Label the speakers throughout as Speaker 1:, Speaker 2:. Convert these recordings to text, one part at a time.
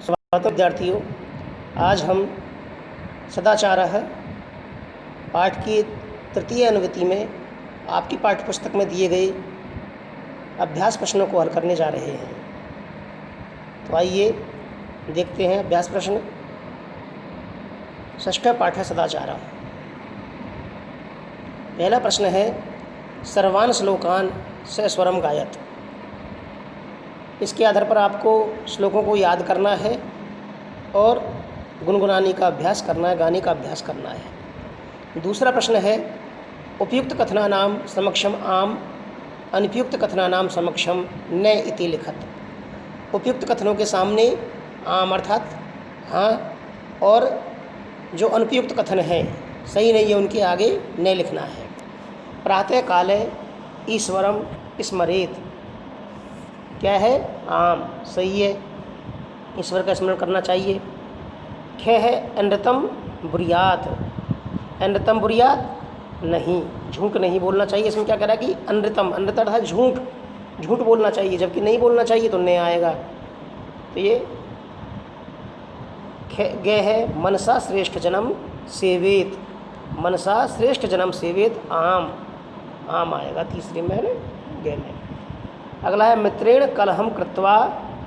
Speaker 1: स्वागत विद्यार्थियों। आज हम सदाचार पाठ की तृतीय अनुवृत्ति में आपकी पाठ्यपुस्तक में दिए गए अभ्यास प्रश्नों को हल करने जा रहे हैं। तो आइए देखते हैं अभ्यास प्रश्न। षष्ठ पाठ है सदाचार। पहला प्रश्न है सर्वान श्लोकान सस्वरम गायत। इसके आधार पर आपको श्लोकों को याद करना है और गुनगुनाने का अभ्यास करना है, गाने का अभ्यास करना है। दूसरा प्रश्न है उपयुक्त कथनानाम समक्षम आम अनुपयुक्त कथनानाम समक्षम न इति लिखत। उपयुक्त कथनों के सामने आम अर्थात हाँ और जो अनुपयुक्त कथन है सही नहीं है उनके आगे न लिखना है। प्रातः काले ईश्वरम स्मरेत, क्या है आम सही है, ईश्वर का स्मरण करना चाहिए। ख है अनृतम बुरियात, अनृतम बुरियात नहीं, झूठ नहीं बोलना चाहिए। इसमें क्या कह रहा है कि अनृतम, अनृत अर्थात झूठ, झूठ बोलना चाहिए जबकि नहीं बोलना चाहिए तो नहीं आएगा। तो ये गे है मनसा श्रेष्ठ जन्म सेवेत, मनसा श्रेष्ठ जन्म सेवेत आम, आम आएगा तीसरे में है ना गे में। अगला है मित्रेण कलहम कृत्वा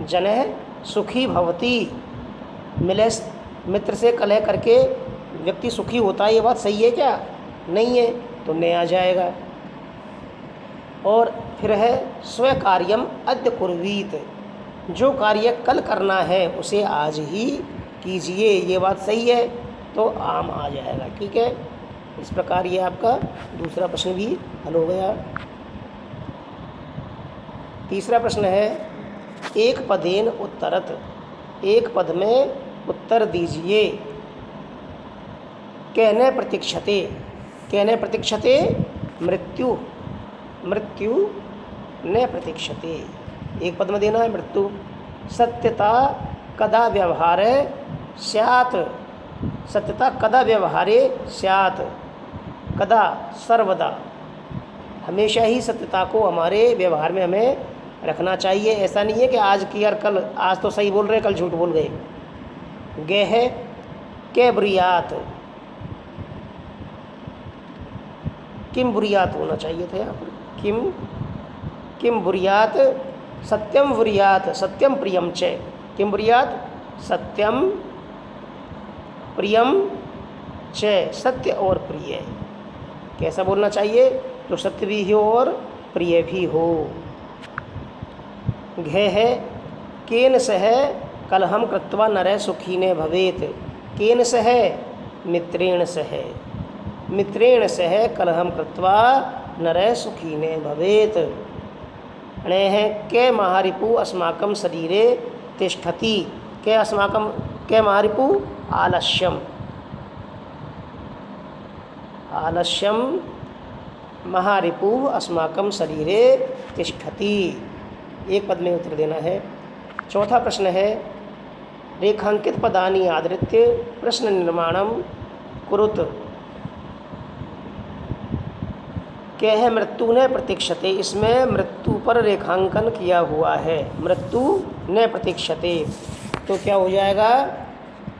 Speaker 1: जनः सुखी भवति, मिले मित्र से कलह करके व्यक्ति सुखी होता है। ये बात सही है क्या? नहीं है तो नहीं आ जाएगा। और फिर है स्वकार्यम अद्य कुर्वीत, जो कार्य कल करना है उसे आज ही कीजिए। ये बात सही है तो आम आ जाएगा। ठीक है, इस प्रकार ये आपका दूसरा प्रश्न भी हल हो गया। तीसरा प्रश्न है एक पदेन उत्तरत, एक पद में उत्तर दीजिए। कहने प्रतीक्षते, कहने प्रतीक्षते मृत्यु, मृत्यु न प्रतीक्षते, एक पद में देना है मृत्यु। सत्यता कदा व्यवहारे स्यात्, सत्यता कदा व्यवहारे स्यात्, कदा सर्वदा, हमेशा ही सत्यता को हमारे व्यवहार में हमें रखना चाहिए। ऐसा नहीं है कि आज की और कल, आज तो सही बोल रहे कल झूठ बोल गए। गे है के बुरियात, किम बुरियात होना चाहिए था यहाँ पर, किम किम बुरियात सत्यम बुरियात सत्यम प्रियम च, किम बुरियात सत्यम प्रियम च, सत्य और प्रिय। कैसा बोलना चाहिए? तो सत्य भी हो और प्रिय भी हो। घे है केन सह कलहम कृत्वा नरः सुखी न भवेत, केन सह मित्रेण सह, मित्रेण सह कलहम कृत्वा नरः सुखी न भवेत। अणे है के महारिपु अस्माकं शरीरे तिष्ठति, के अस्माकं के महारिपु आलस्यम, आलस्यम महारिपु अस्माकं शरीरे तिष्ठति, एक पद में उत्तर देना है। चौथा प्रश्न है रेखांकित पदानि आधृत्य प्रश्न निर्माणम कुरुत। क्या है मृत्यु न प्रतीक्षते, इसमें मृत्यु पर रेखांकन किया हुआ है, मृत्यु न प्रतीक्षते तो क्या हो जाएगा?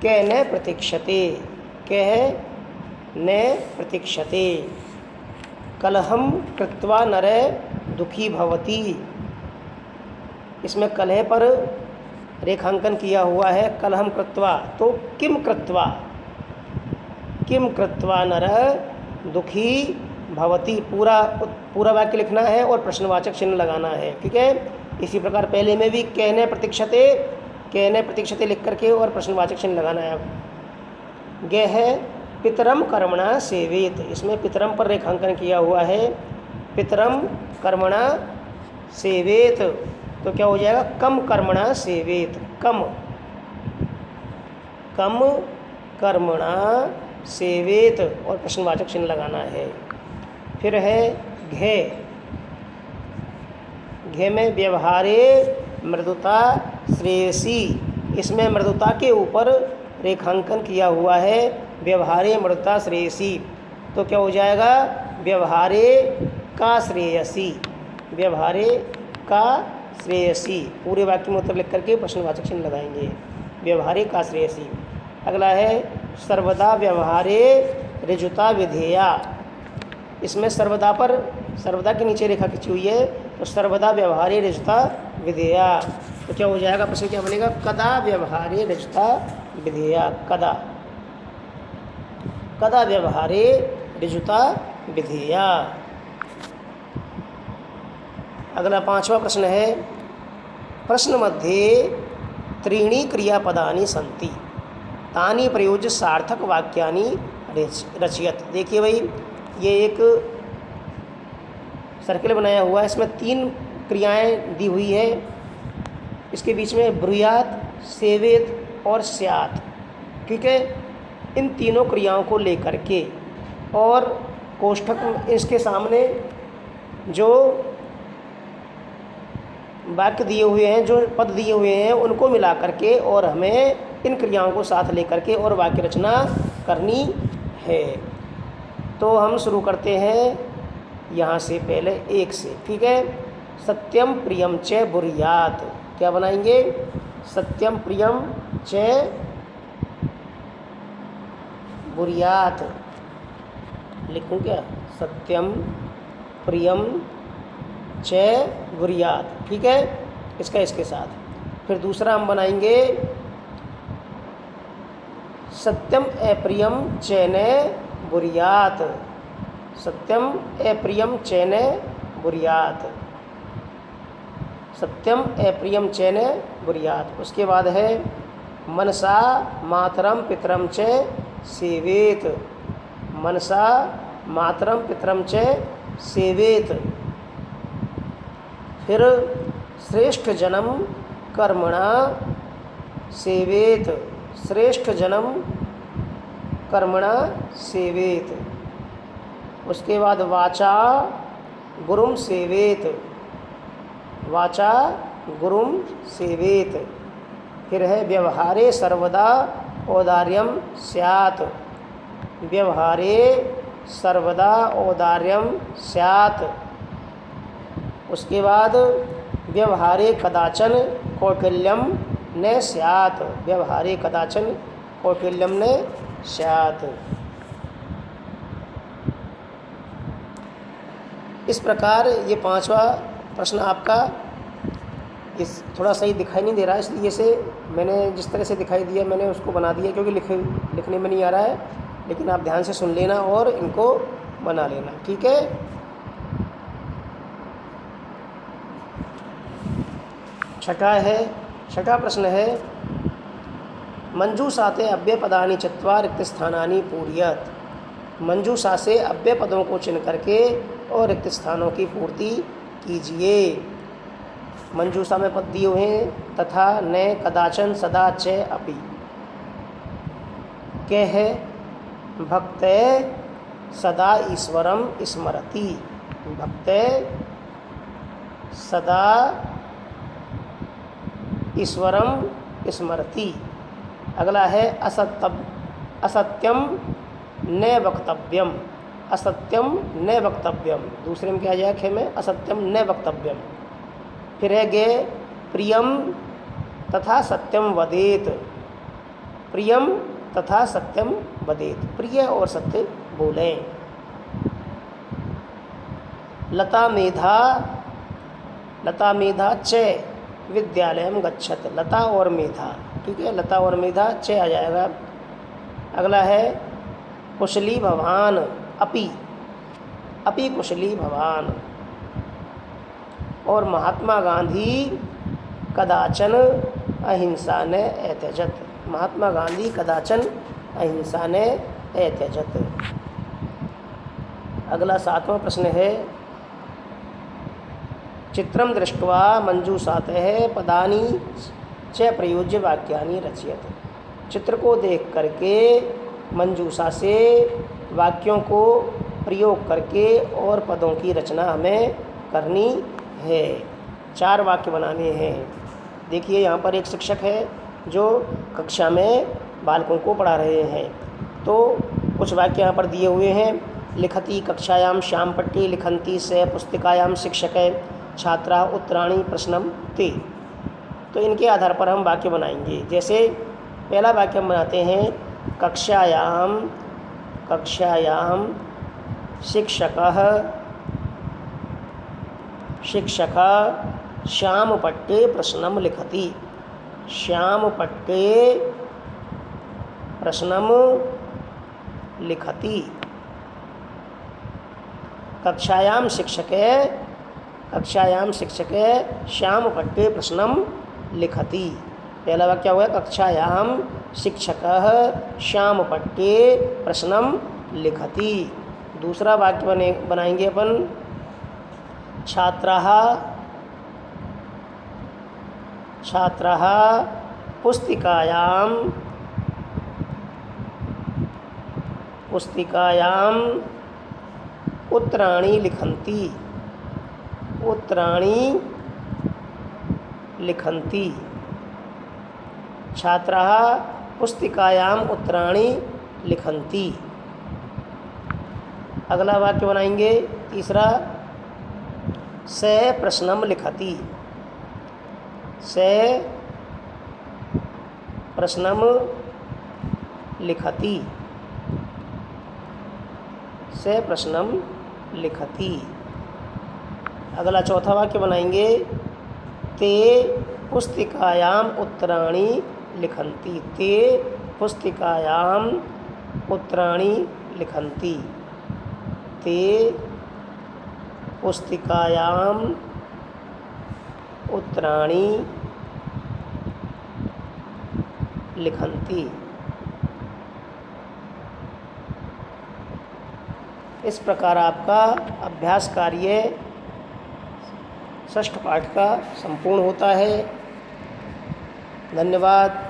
Speaker 1: कै न प्रतीक्षते, क्या है न प्रतीक्षते। कलहम कृत्वा नरः दुखी भवति, इसमें कलह पर रेखांकन किया हुआ है कलहम कृत्वा, तो किम कृत्वा, किम कृत्वा नरः दुखी भवति, पूरा वाक्य लिखना है और प्रश्नवाचक चिन्ह लगाना है। ठीक है, इसी प्रकार पहले में भी कहने प्रतीक्षते, कहने प्रतीक्षते लिख करके और प्रश्नवाचक चिन्ह लगाना है। गे है पितरम कर्मणा सेवेत, इसमें पितरम पर रेखांकन किया हुआ है, पितरम कर्मणा सेवेत तो क्या हो जाएगा? कम कर्मणा सेवेत, कम कम कर्मणा सेवेत और प्रश्नवाचक चिन्ह लगाना है। फिर है घे, घे में व्यवहारे मृदुता श्रेयसी, इसमें मृदुता के ऊपर रेखांकन किया हुआ है व्यवहारे मृदुता श्रेयसी तो क्या हो जाएगा? व्यवहारे का श्रेयसी, व्यवहारे का श्रेयसी, पूरे वाक्य में उत्तर लिख करके प्रश्नवाचक चिन्ह लगाएंगे। व्यवहारे का श्रेयसी। अगला है सर्वदा व्यवहारे ऋजुता विधेया। इसमें सर्वदा पर, सर्वदा के नीचे रेखा खींची हुई है, तो सर्वदा व्यवहारे ऋजुता विधेया, तो क्या हो जाएगा, प्रश्न क्या बनेगा, कदा व्यवहारे ऋजुता विधेया। कदा, कदा व्यवहारे ऋजुता विधेया। अगला 5वां प्रश्न है, प्रश्न मध्ये त्रीणि क्रियापदानि सन्ति तानि प्रयोज्य सार्थक वाक्यानि रचयत। देखिए भाई, ये एक सर्किल बनाया हुआ है, इसमें 3 क्रियाएं दी हुई है, इसके बीच में ब्रूयात, सेवेत और स्यात। ठीक है, इन तीनों क्रियाओं को लेकर के और कोष्ठक में इसके सामने जो वाक्य दिए हुए हैं, जो पद दिए हुए हैं, उनको मिला करके और हमें इन क्रियाओं को साथ लेकर के और वाक्य रचना करनी है। तो हम शुरू करते हैं यहाँ से, पहले 1 से। ठीक है, सत्यम प्रियम च बुर्यात। क्या बनाएंगे, सत्यम प्रियम च बुर्यात। लिखूँ क्या, सत्यम प्रियम च बुर्यात। ठीक है, इसका इसके साथ। फिर दूसरा हम बनाएंगे सत्यम अप्रियम चैन बुर्यात। सत्यम अप्रियम चैन बुर्यात। सत्यम अप्रियम चैन बुर्यात। उसके बाद है मनसा मातरम पितरम च सेवेत। मनसा मातरम पितरम च सेवेत। फिर श्रेष्ठ जन्म कर्मणा सेवेत। श्रेष्ठ जन्म कर्मणा सेवेत। उसके बाद वाचा गुरुम सेवेत। वाचा गुरुम सेवेत। फिर है व्यवहारे सर्वदा औदार्यम स्यात्। व्यवहारे सर्वदा औदार्यम स्यात्। उसके बाद व्यवहारे कदाचन कौटिल्यम न स्यात्। व्यवहारे कदाचन कौटिल्यम न स्यात्। इस प्रकार ये 5वां प्रश्न आपका इस थोड़ा सही दिखाई नहीं दे रहा है, इसलिए से मैंने जिस तरह से दिखाई दिया मैंने उसको बना दिया, क्योंकि लिखने में नहीं आ रहा है, लेकिन आप ध्यान से सुन लेना और इनको बना लेना। ठीक है, छठा प्रश्न है, मंजूषा से अव्ययपदानि चत्वार रिक्त स्थानानि पूर्यत। मंजूषा से अव्यय पदों को चुन करके और रिक्त स्थानों की पूर्ति कीजिए। मंजूषा में पद दिए हुए हैं, तथा, न, कदाचन, सदा, च, अपि। क्या है, भक्त सदा ईश्वरम स्मरति। भक्त सदा ईश्वरम स्मरति। अगला है असत्यम न वक्तव्यम। असत्यम न वक्तव्यम। दूसरे में क्या आ जाएगा, खे में असत्यम न वक्तव्यम। फिर है गे प्रियम तथा सत्यम वदेत। प्रियम तथा सत्यम वदेत। प्रिय और सत्य बोलें। लता मेधा च विद्यालयम गच्छत। लता और मेधा। ठीक है, लता और मेधा च आ जाएगा। अगला है कुशली भवान अपि कुशली भवान। और महात्मा गांधी कदाचन अहिंसा ने अत्यजत। महात्मा गांधी कदाचन अहिंसा ने अत्यजत। अगला 7वां प्रश्न है, चित्रम दृष्ट्वा मंजूषातः पदानि च प्रयोज्य वाक्यानि रचयत। चित्र को देख करके मंजूषा से वाक्यों को प्रयोग करके और पदों की रचना हमें करनी है। 4 वाक्य बनाने हैं। देखिए, यहाँ पर एक शिक्षक है जो कक्षा में बालकों को पढ़ा रहे हैं। तो कुछ वाक्य यहाँ पर दिए हुए हैं। लिखति कक्षायाम श्यामपट्टी लिखन्ति से पुस्तिकायाम शिक्षक छात्रा उत्तराणी प्रश्नम ते। तो इनके आधार पर हम वाक्य बनाएंगे। जैसे पहला वाक्य हम बनाते हैं कक्षायां शिक्षकः श्यामपट्टे प्रश्नं लिखति। श्यामपट्टे प्रश्नं लिखति। कक्षायां शिक्षके श्यामपट्टे प्रश्नं लिखति। पहला वाक्य हुआ कक्षायां शिक्षकः श्यामपट्टे प्रश्नं लिखति। दूसरा वाक्य बनाएंगे अपन छात्राः पुस्तिकायाम् उत्तराणि लिखन्ति। छात्राः पुस्तिकायाम् उत्तराणि लिखन्ति। अगला वाक्य बनाएंगे तीसरा सः प्रश्नं लिखति। सः प्रश्नं लिखति। सः प्रश्नं लिखति। अगला चौथा वाक्य बनाएंगे ते पुस्तिकायाम् उत्तराणि लिखन्ति। ते पुस्तिकायाम् उत्तराणि लिखन्ति। ते पुस्तिकायाम् उत्तराणि लिखन्ति। इस प्रकार आपका अभ्यास कार्य षष्ठ पाठ का संपूर्ण होता है। धन्यवाद।